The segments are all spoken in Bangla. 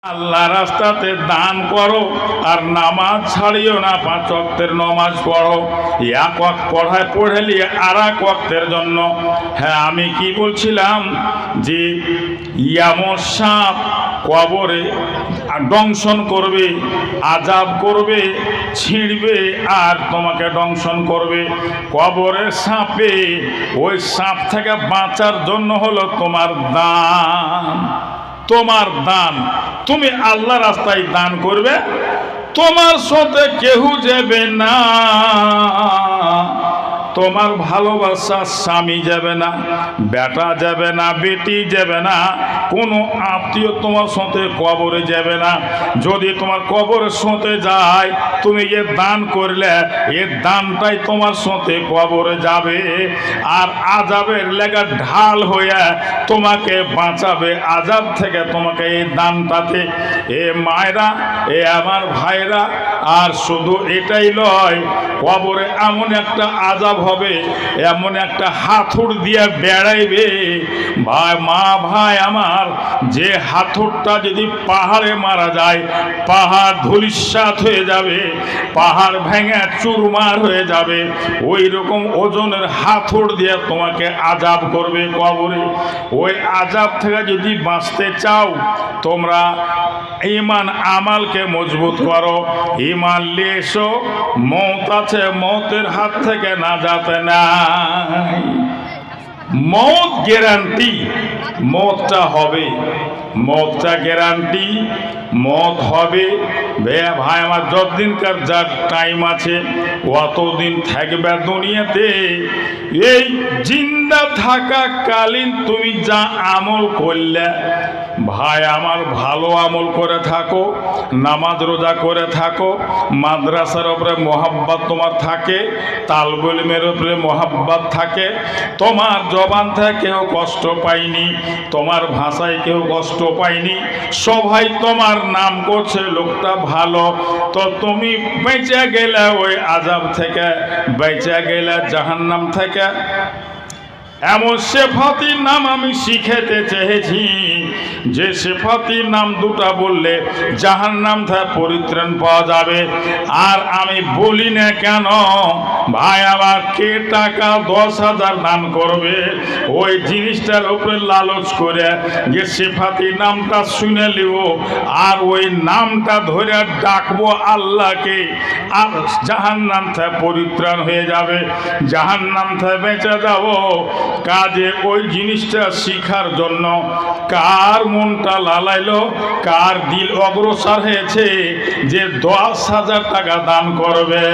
আল্লাহ রাস্তাতে দান করো আর নামাজ ছাড়িও না। 5 ওয়াক্তের নামাজ পড়ো। এক ওয়াক্ত পড়ে নিয়ে আর এক ওয়াক্তের জন্য। হ্যাঁ, আমি কি বলছিলাম যে এমন সাপ কবরে দংশন করবে, আজাব করবে, ছিঁড়বে আর তোমাকে দংশন করবে। কবরের সাপে, ওই সাপ থেকে বাঁচার জন্য হলো তোমার দান। তোমার দান, তুমি আল্লাহ রাস্তায় দান করবে, তোমার সাথে কেউ যাবে না। তোমার ভালোবাসার স্বামী যাবে না, বেটা যাবে না, বেটি যাবে না, কোনো আত্মীয় তোমার সাথে কবরে যাবে না। যদি তোমার কবরের সাথে যায়, তুমি যে দান করলে, এ দানটাই তোমার সাথে কবরে যাবে আর আজাবের লেগা ঢাল হয়ে তোমাকে বাঁচাবে আজাব থেকে। তোমাকে এই দানটাতে, এ মায়েরা, এ আমার ভাইরা, আর শুধু এটাই নয়, কবরে এমন একটা আজাব হবে, এমন একটা হাতুড় দিয়ে বেড়াইবে ভাই, মা ভাই আমার, যে হাতুড়টা যদি পাহাড়ে মারা যায়, পাহাড় ধূলিসাৎ হয়ে যাবে, পাহাড় ভেঙে চুরমার হয়ে যাবে। ওই রকম ওজনের হাতুড় দিয়ে তোমাকে আজাব করবে কবরে। ওই আজাব থেকে যদি বাঁচতে চাও, তোমরা ঈমান আমালকে মজবুত করো। ঈমান নিয়ে এসো, মওত আছে, মওতের হাত থেকে না যাতে নাই। মওত গ্যারান্টি, মওতটা হবে, মওতটা গ্যারান্টি, মওত হবে। ভাই আমার, যতদিনকার যার টাইম আছে অতদিন থাকবে দুনিয়াতে। এই জিন্দা থাকাকালীন তুমি যা আমল করলে, ভাই আমার, ভালো আমল করে থাকো, নামাজ রোজা করে থাকো, মাদ্রাসার উপরে মোহাব্বত তোমার থাকে, তালবুল ইলমের উপরে মোহাব্বত থাকে, তোমার জবান থেকে কেউ কষ্ট পায়নি, তোমার ভাষায় কেউ কষ্ট পায়নি, সবাই তোমার নাম করছে লোকটা ভালো, তো তুমি বেঁচে গেলে ওই আযাব থেকে, বেঁচে গেলে জাহান্নাম থেকে। এমন সেফাতির নাম আমি শিখাতে চেয়েছি, যে সেফাতির নাম দুটা বললে জাহান্নাম থেকে পরিত্রাণ পাওয়া যাবে। আর আমি বলি না কেন ভাই আমার, কে টাকা 10,000 দান করবে ওই জিনিসটার উপরে লালচ করে, যে সেফাতির নামটা শুনে লিব আর ওই নামটা ধরে ডাকবো আল্লাহকে, আর জাহান্নাম থেকে পরিত্রাণ হয়ে যাবে, জাহান্নাম থেকে বেঁচে যাব। কাজে ওই জিনিসটা শিখার জন্য কার মনটা লালাইলো, কার দিল অগ্রসর হয়েছে যে 10,000 টাকা দান করবে?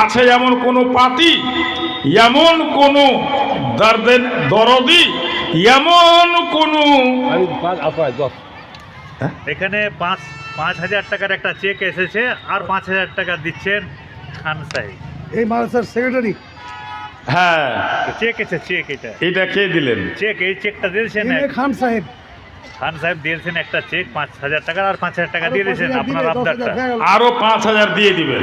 আছে এমন কোন পার্টি, এমন কোন দরদি, এমন কোন? এখানে 5,000 টাকার একটা চেক এসেছে, আর 5,000 টাকা দিচ্ছেন খান সাহেব, এই মাদ্রাসার সেক্রেটারি। হ্যাঁ, চেক এসেছে, চেক এটা কে দিলেন? চেক, এই চেকটা দিয়েছেন খান সাহেব। খান সাহেব দিয়েছেন একটা চেক 5,000 টাকা, আর 5,000 টাকা দিয়ে দিয়েছেন আপনার আবদারটা। আরো 5,000 দিয়ে দিবেন,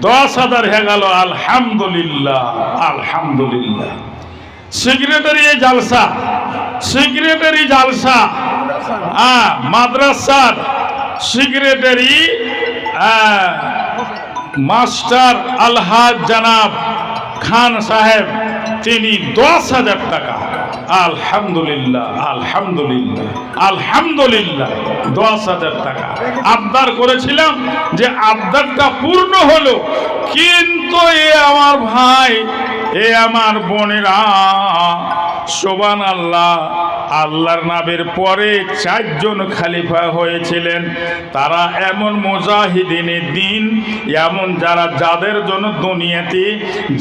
10,000 হয়ে গেল। আলহামদুলিল্লাহ, আলহামদুলিল্লাহ। সেক্রেটারি জালসা, সেক্রেটারি জালসা, মাদ্রাসার সেক্রেটারি মাস্টার আলহাজ জানাব খান সাহেব, তিনি 10,000 টাকা। আলহামদুলিল্লাহ, আলহামদুলিল্লাহ, আলহামদুলিল্লাহ। 10,000 টাকা আবদার করেছিলাম, যে আবদারটা পূর্ণ হলো। কিন্তু এ আমার ভাই, এ আমার বোনেরা, সুবহানাল্লাহ, আল্লাহর নবীর পরে 4 জন খলিফা হয়েছিলেন। তারা এমন মুজাহিদিনে দ্বীন, এমন যাদের জন্য দুনিয়াতে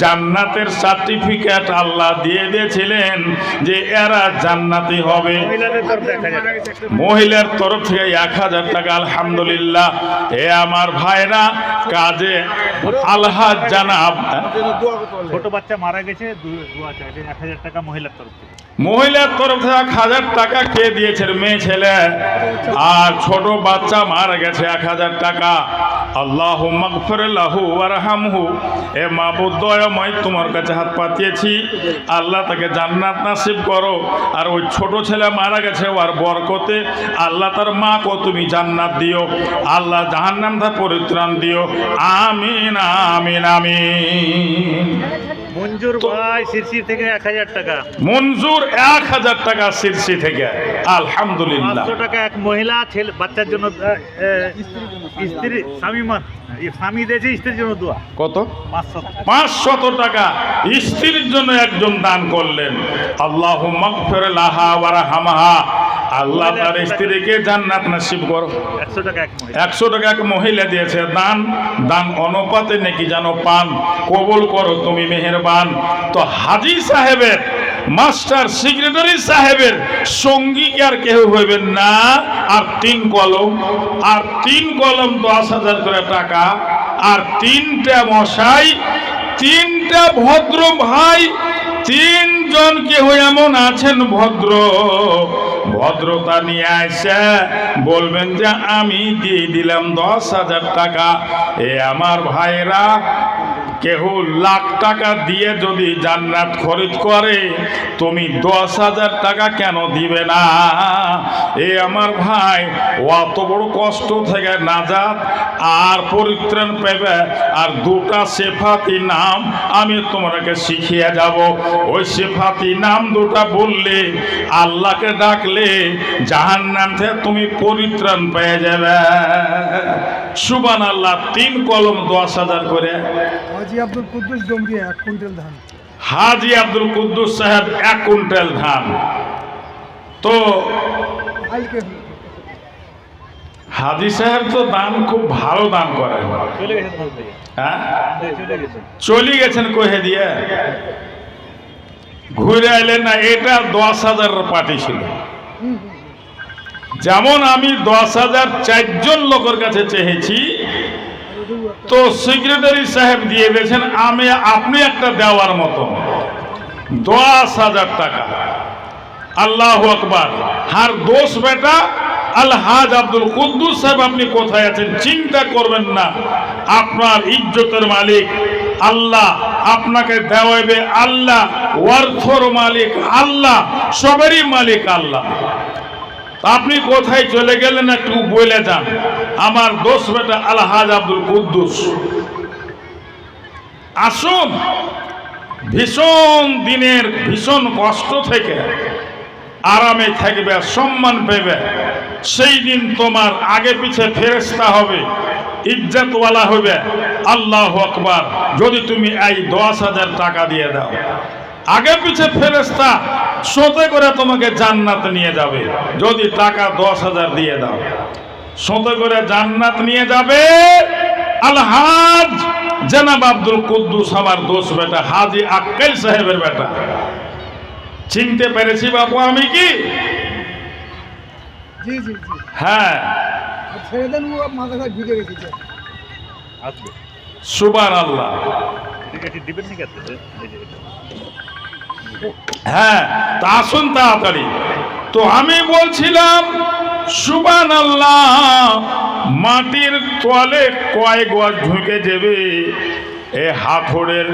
জান্নাতের সার্টিফিকেট আল্লাহ দিয়ে দিয়েছিলেন, যে এরা জান্নাতি হবে। মহিলার তরফ থেকে 1,000 টাকা। আলহামদুলিল্লাহ। এ আমার ভাইরা, কাজে আলহাজ জানাব, ছোট বাচ্চা মারা গেছে, 1,000 টাকা মহিলার তরফ থেকে। মহিলার তরফ থেকে 1,000 টাকা কে দিয়েছে? মেয়ে ছেলে। আর ছোট বাচ্চা মারা গেছে 1,000 টাকা। আল্লাহুম্মা গফির লাহু ওয়ারহামহু। এ মাবুদ দয়াময়, তোমার কাছে হাত পাতিয়েছি, আল্লাহ তাকে জান্নাত নাসিব করো। আর ওই ছোট ছেলে মারা গেছে, ওর বরকতে আল্লাহ তার মাকে তুমি জান্নাত দিও, আল্লাহ জাহান্নাম থেকে পরিত্রাণ দিও। আমিন আমিন আমিন। মঞ্জুর ভাই শিরসি থেকে 1000 টাকা। মঞ্জুর 1000 টাকা শিরসি থেকে, আলহামদুলিল্লাহ। 500 টাকা এক মহিলা ছেলে বাচ্চার জন্য, স্ত্রী স্বামী দিয়েছে স্ত্রীর জন্য দোয়া। কত? 500। 500 টাকা স্ত্রীর জন্য একজন দান করলেন। আল্লাহুম্মা গফির লাহা ওয়ারহামহা। আল্লাহ তার স্ত্রীকে জান্নাত নসিব করো। 100 টাকা এক মহিলা। 100 টাকা এক মহিলা দিয়েছে দান। দান অনুপাতে নাকি জানো পান, কবুল করো তুমি মেহেরবান। তো হাজী সাহেবের, মাস্টার সেক্রেটারি সাহেবের সঙ্গী কি আর কেউ হইবেন না? আর 3 কলম, আর 3 কলম 10,000 করে টাকা, আর 3টা মশাই, 3টা ভদ্র ভাই, 3 জন কেউ এমন আছেন ভদ্র, ভদ্রতা নিয়ে আসে বলবেন যে আমি দিয়ে দিলাম 10,000 টাকা। এ আমার ভাইরা, কেউ লাখ টাকা দিয়ে যদি জান্নাত খরিদ করে, তুমি 10,000 টাকা কেন দিবে না? এ আমার ভাই, অত বড় কষ্ট থেকে নাজাত আর পরিত্রাণ পেবে। আর 2টা সিফাতি নাম আমি তোমাকে শিখিয়ে যাব। ওই সিফাতি নাম 2টা বললে, আল্লাহকে ডাকলে, জাহান্নাম থেকে তুমি পরিত্রাণ পেয়ে যাবে। সুবহানাল্লাহ। 3 কলম 10,000 করে। হাজি আব্দুল কুদ্দুস ডোমরিয়া 1 কুইন্টাল ধান। হাজি আব্দুল কুদ্দুস সাহেব 1 কুইন্টাল ধান। তো কালকে হাজি সাহেব তো দান খুব ভালো দান করেন। চলে গেছেন বলতে। হ্যাঁ, চলে গেছেন। চলে গেছেন কহে দিয়ে, ঘুরে এলেন না। এটা 10,000 পার্টি ছিল। যেমন আমি 10,000 4জন লোকের কাছে চেয়েছি, তো সেক্রেটারি সাহেব দিয়ে দিয়েছেন আপনি একটা দেওয়ার মতো 10,000 টাকা। আল্লাহু আকবার। হার দোষ বেটা আলহাজ আব্দুল কুদ্দুস সাহেব, আপনি কোথায় আছেন? চিন্তা করবেন না, আপনার ইজ্জতের মালিক আল্লাহ, আপনাকে দেওয়াবে আল্লাহ, অর্থর মালিক আল্লাহ, সবেরই মালিক আল্লাহ। আপনি কোথায় চলে গেলেন একটু বলে যান। আমার দোষ বেটা আলহাজ আব্দুল কুদ্দুস, আসুন। ভীষণ দিনের ভীষণ কষ্ট থেকে আরামে থাকবে, সম্মান পেবে। সেই দিন তোমার আগে পিছে ফেরেশতা হবে, ইজ্জতওয়ালা হবে। আল্লাহু আকবার। যদি তুমি এই 10,000 টাকা দিয়ে দাও, আগে পিছে ফেরেশতা সোতে করে তোমাকে জান্নাত নিয়ে যাবে। যদি টাকা 10,000 দিয়ে দাও, সোতে করে জান্নাত নিয়ে যাবে। আলহাজ জনাব আব্দুল কুদ্দুস, আমার দোষ বেটা হাজি আক্কেল সাহেবের বেটা। চিনতে পেরেছি বাবু আমি কি? জি জি জি। হ্যাঁ, ছেড়ে দেন, ও মাথা ঘাট ঢুকে গেছে। আসবে। সুবহানাল্লাহ। এটি দিবেন নাকি আপনি? এই যে এটা। হ্যাঁ, তা আসুন তাড়াতাড়ি। তো আমি বলছিলাম, সুবহানাল্লাহ, মাটির তলে কয়েক গজ ঢুকে যাবে। এ হাথড়ের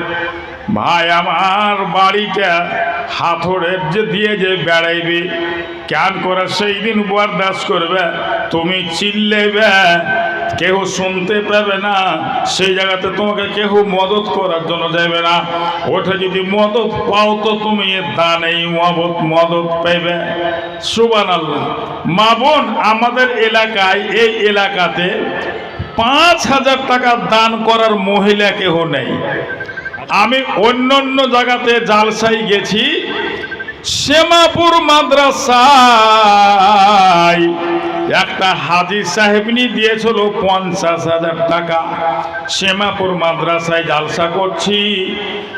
ভাই, আমার বাড়িটা হাথড়ের যে দিয়ে যে বেড়াইবে, কেন করে সেই দিন বরদাস্ত করবে? তুমি চিল্লেবে, কেউ শুনতে পাবে না। সেই জায়গাতে তোমাকে কেউ মদত করার জন্য যাবে না। ওঠে যদি মদত পাও, তো তুমি দানেই মদত পাইবে। সুবহানাল্লাহ। মা বোন, আমাদের এলাকায়, এই এলাকাতে 5,000 টাকা দান করার মহিলা কেউ নেই। আমি অন্য অন্য জায়গাতে জালসাই গেছি, শ্যামাপুর মাদ্রাসায় একটা হাজি সাহেবনি দিয়েছিল 50,000 টাকা। শ্যামাপুর মাদ্রাসায় জালসা করছি,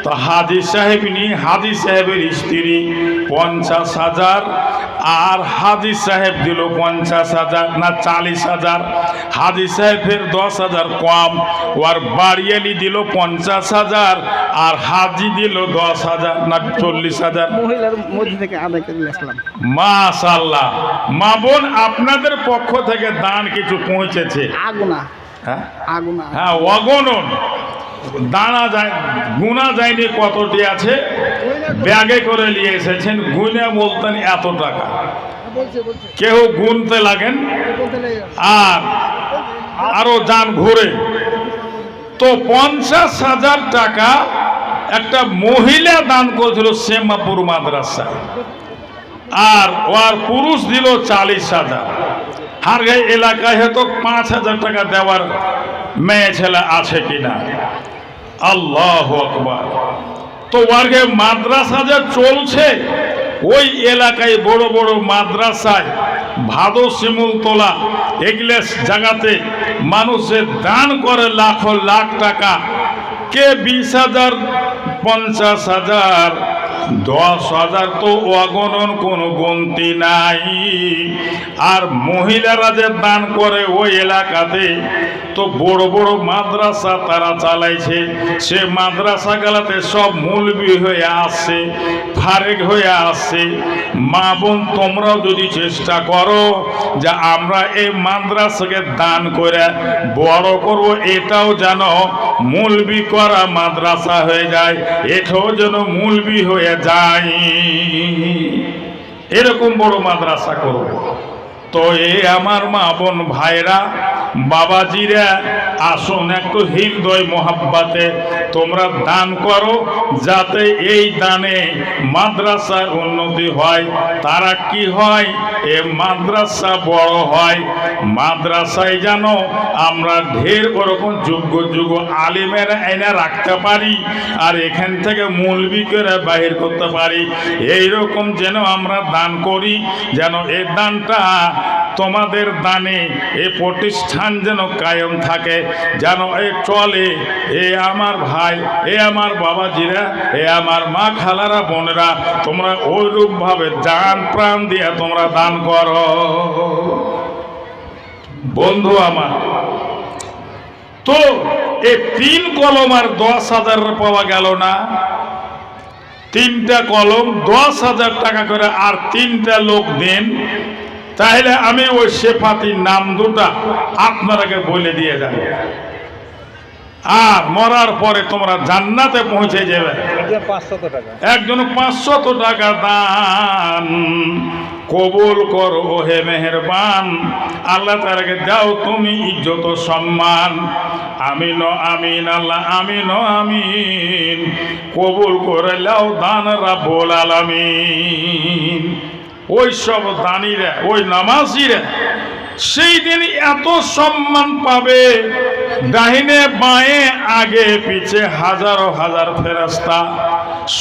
তো হাজি সাহেবনি, হাজি সাহেবের স্ত্রী 50,000, আর হাজি সাহেব দিল 50,000 না 40,000। হাজি সাহেবের 10,000 কম, ওর বাড়িয়ালি দিল 50,000, আর হাজি দিল 10,000 না 40,000। মহিলার মধ্যে থেকে আদায় করে আসলাম। মাশাআল্লাহ। মা বোন, আপনাদের পক্ষ থেকে দান কিছু পৌঁছেছে? আগুনা হ্যাঁ আগুনা হ্যাঁ অগণন, দানা যায়, গুণা যায়নি কতটি আছে, ব্যাগে করে নিয়ে এসেছেন, গুনে বলতেন এত টাকা, বলছে বলছে কেউ গুনতে লাগেন বলতে লেগে গেল। আর আরো যান ঘুরে। তো 50,000 টাকা একটা মহিলা দান করেছিল শ্যামাপুর মাদ্রাসায়, আর ওর পুরুষ দিল 40,000। আর এই এলাকায় হয়তো 5,000 টাকা দেওয়ার মেয়ে ছেলে আছে কিনা। আল্লাহু আকবার। তো ওয়ার্গে মাদ্রাসা যে চলছে, ওই এলাকায় বড় বড় মাদ্রাসায় ভাদো শিমুল তোলা এগুলো জায়গাতে মানুষের দান করে লাখ লাখ টাকা, কে 20,000, 50,000, 10,000, তো অগণন কোনো গন্তি নাই। আর মহিলারা যে দান করে ওই এলাকাতে, তো বড় বড় মাদ্রাসা তারা চালাইছে, সে মাদ্রাসা গেলাতে সব মৌলবি হয়ে আসছে, ফারেক হয়ে আসছে। মা বোন তোমরাও যদি চেষ্টা করো যে আমরা এই মাদ্রাসাকে দান করে বড় করব, এটাও যেন মৌলবি করা মাদ্রাসা হয়ে যায়, এটাও যেন মৌলবি হয়ে যায়, এরকম বড় মাদ্রাসা করব। তো এই আমার মা বোন ভাইরা, বাবাজিরা, আসুন একটু হৃদয় মোহাব্বতে তোমরা দান করো, যাতে এই দানে মাদ্রাসার উন্নতি হয়, তারা কি হয়, এ মাদ্রাসা বড় হয়, মাদ্রাসায় যেন আমরা ঢের ওরকম যোগ্য যোগ্য আলিমেরা এনে রাখতে পারি, আর এখান থেকে মৌলবি করে বাহির করতে পারি। এইরকম যেন আমরা দান করি, যেন এই দানটা তোমাদের দানে এই প্রতিষ্ঠান যেন কায়েম থাকে, যেন এ চলে। এ আমার ভাই, এ আমার বাবাজিরা, এ আমার মা খালারা, বোনেরা, তোমরা ওইরূপ ভাবে জান প্রাণ দিয়ে তোমরা দান করো। বন্ধু আমার, তো এই 3 কলম আর 10,000 পাওয়া গেল না, 3টা কলম 10,000 টাকা করে, আর 3টা লোক দেন, তাহলে আমি ওই শেফাতির নাম দুটা আপনারাকে বলে দিয়ে যাব, আর মরার পরে তোমরা জান্নাতে পৌঁছে যাবে। 500 টাকা, একজন 500 টাকা দান কবুল করো হে মেহেরবান। আল্লাহ তাআলাকে দাও তুমি ইজ্জত সম্মান। আমিন আমিন, আল্লাহ আমিন আমিন, কবুল করে লাও দান রাব্বুল আলামিন। ওই সব দানিরা, ওই নামাজিরা সেই দিন এত সম্মান পাবে, ডাহিনে বাঁয়ে আগে পিছে হাজারো হাজার ফেরেশতা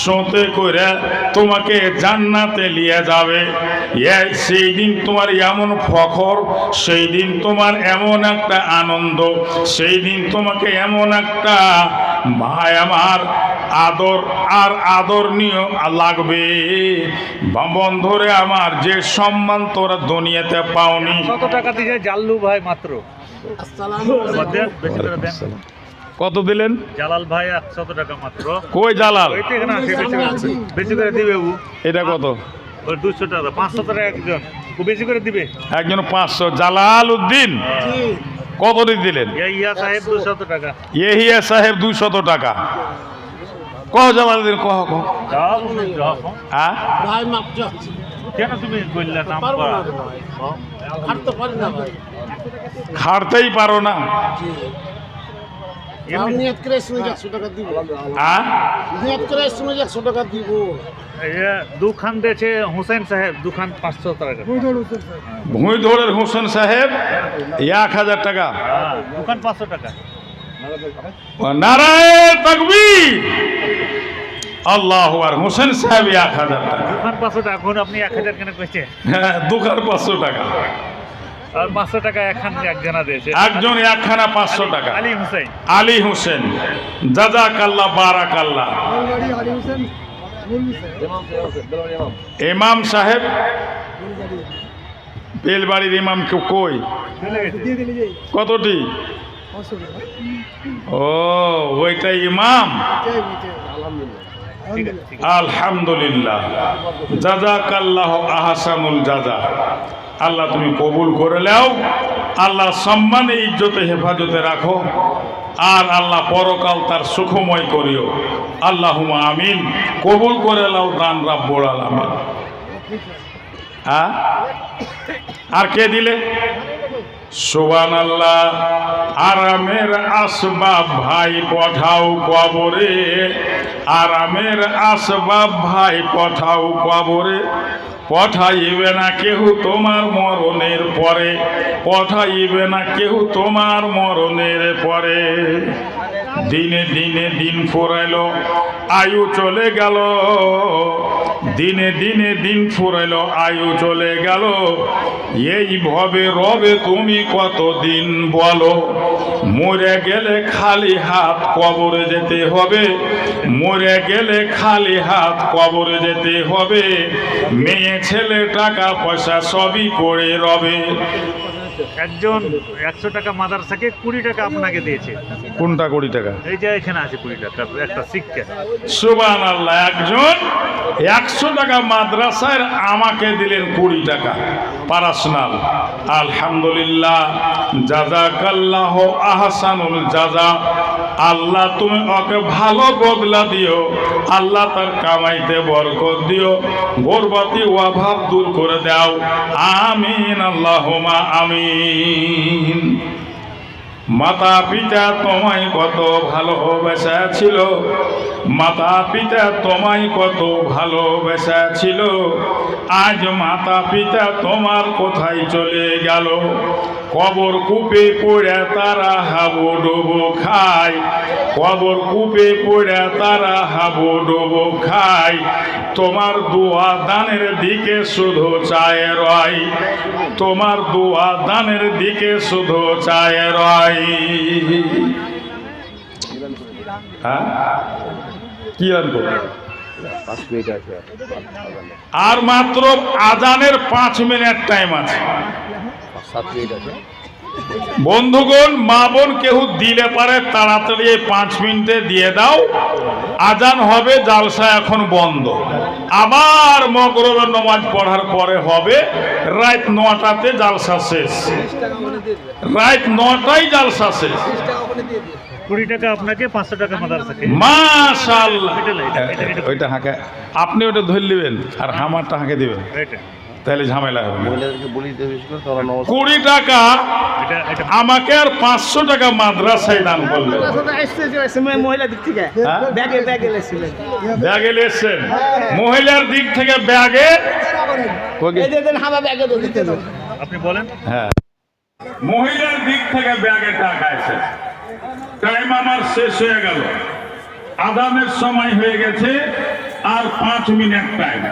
সোতে করে তোমাকে জান্নাতে নিয়ে যাবে। সেই দিন তোমার এমন ফখর, সেই দিন তোমার এমন একটা আনন্দ, সেই দিন তোমাকে এমন একটা ভাই আমার আদর আর আদরণীয় লাগবে। বন্ধুরে আমার, যে সম্মান তোরা দুনিয়াতে পাওনি। 100 টাকা দিয়ে জাল্লু ভাই মাত্র। বেশি করে দেন। কত দিলেন? জালাল ভাই 100 টাকা মাত্র। কই জালাল? ওইটা এখানে আছে, বেশি করে দিবে ও। এটা কত? ওই 200 টাকা, 500 টাকা একজন। ও বেশি করে দিবে। একজন 500। জালাল উদ্দিন কত দিলেন? ইয়া সাহেব 200 টাকা। ইয়া সাহেব 200 টাকা। কহ জালাল উদ্দিন, কহ কহ। হ্যাঁ ভাই মাপ চাও। কেন তুমি বললে নাম পারবো করা? না ভাই, খাটতে পারি না ভাই। খাটতেই পারো না। এমনি- নিয়ত করে শুনে 100 টাকা দিব। হ্যাঁ নিয়ত করে শুনে 100 টাকা দিব। ये दुकान দিয়েছে হুসেন সাহেব, দোকান 500 টাকা। ভুঁইধরের হোসেন সাহেব 1000 টাকা। হ্যাঁ, দোকান 500 টাকা। নারায়ে তাকবীর, আল্লাহু আকবার। হোসেন সাহেব 1000 টাকা। দোকান 500 টাকা। এখন আপনি 1000 কেন কইছে? হ্যাঁ, দোকান 500 টাকা। আর 500 টাকা এখান একজনা দিয়েছে। একজন একখানা 500 টাকা। আলী হুসেন। আলী হোসেন, জাযাকাল্লাহ বারাকাল্লাহ। ইমাম সাহেব, বেলবাড়ির ইমাম কই? কতটি? ও, ওইটাই ইমাম। ঠিক আছে, ঠিক আছে। আলহামদুলিল্লাহ, জাযাকাল্লাহ আহসানুল জাযা। আল্লাহ তুমি কবুল করে নাও। আল্লাহ সম্মানে ইজ্জতে হেফাজতে রাখো, আর আল্লাহ পরকাল তার সুখময় করিও। আল্লাহুম্মা আমিন। কবুল করে লাও দান রাব্বুল আলামিন। আর কে দিলে? সুবহানাল্লাহ। আরামের আসবাব ভাই পঠাও কবরে, আরামের আসবাব ভাই পঠাও কবরে, পঠাইবে না কেহ তোমার মরণের পরে, পঠাইবে না কেহ তোমার মরণের পরে। দিনে দিনে দিন ফুরাইল, আয়ু চলে গেল, দিনে দিনে দিন ফুরাইল, আয়ু চলে গেল। এই ভবে রবে তুমি কতদিন বলো? মরে গেলে খালি হাত কবরে যেতে হবে, মরে গেলে খালি হাত কবরে যেতে হবে। মেয়ে ছেলে টাকা পয়সা সবই পড়ে রবে। একজন 100 টাকা মাদ্রাসাকে 20 টাকা আপনাকে দিয়েছে। কোনটা 20 টাকা? এই যে এখানে আছে 20 টাকা একটা শিক্ষা। সুবহানাল্লাহ। একজন 100 টাকা মাদ্রাসায় আমাকে দিলেন 20 টাকা পার্সোনাল। আলহামদুলিল্লাহ, জাযাকাল্লাহ আহসানুল জাযা। আল্লাহ তুমি ওকে ভালো বদলা দিও, আল্লাহ তার কামাইতে বরকত দিও, গর্বতি অভাব দূর করে দাও। আমিন আল্লাহুম্মা আমিন। মাতা পিতা তোমায় কত ভালোবেসে ছিল, মাতা পিতা তোমায় কত ভালোবেসে ছিল। আজ মাতা পিতা তোমার কোথায় চলে গেল? কবর কূপে পড়ে তারা হাবুডুবু খায়, কবর কূপে পড়ে তারা হাবুডুবু খায়। তোমার দোয়া দানের দিকে শুধু চায় রয়, তোমার দোয়া দানের দিকে শুধু চায় রয়। হ্যাঁ, কি আনবো? আর মাত্র আজানের 5 মিনিট টাইম আছে। বন্ধুগণ, মা বোন কেউ দিলে পারে তাড়াতাড়ি 5 মিনিটে দিয়ে দাও। আজান হবে, জালসা এখন বন্ধ। আবার মগরিবের নামাজ পড়ার পরে হবে। রাত 9টাতে জালসা শেষ, রাত 9টায় জালসা শেষ। 20 টাকা আপনাকে, 500 টাকা মাদ্রাসাকে। মাশাআল্লাহ। এটা। ওইটা হাঁকে, আপনি ওটা ধরে নেবেন আর হামারটা হাঁকে দিবেন, এটা তাহলে ঝামেলা হবে না। মহিলাদেরকে বলি দেবে 20 টাকা এটা আমাকে আর 500 টাকা মাদ্রাসায় দান করলেন। মহিলা দিক থেকে হ্যাঁ? ব্যাগে এসেছিলেন। ব্যাগে এসছেন, মহিলার দিক থেকে ব্যাগে। আপনি বলেন। হ্যাঁ, মহিলার দিক থেকে ব্যাগে টাকা এসে। টাইম আমার শেষ হয়ে গেল, আদানের সময় হয়ে গেছে, আর 5 মিনিট টাইম।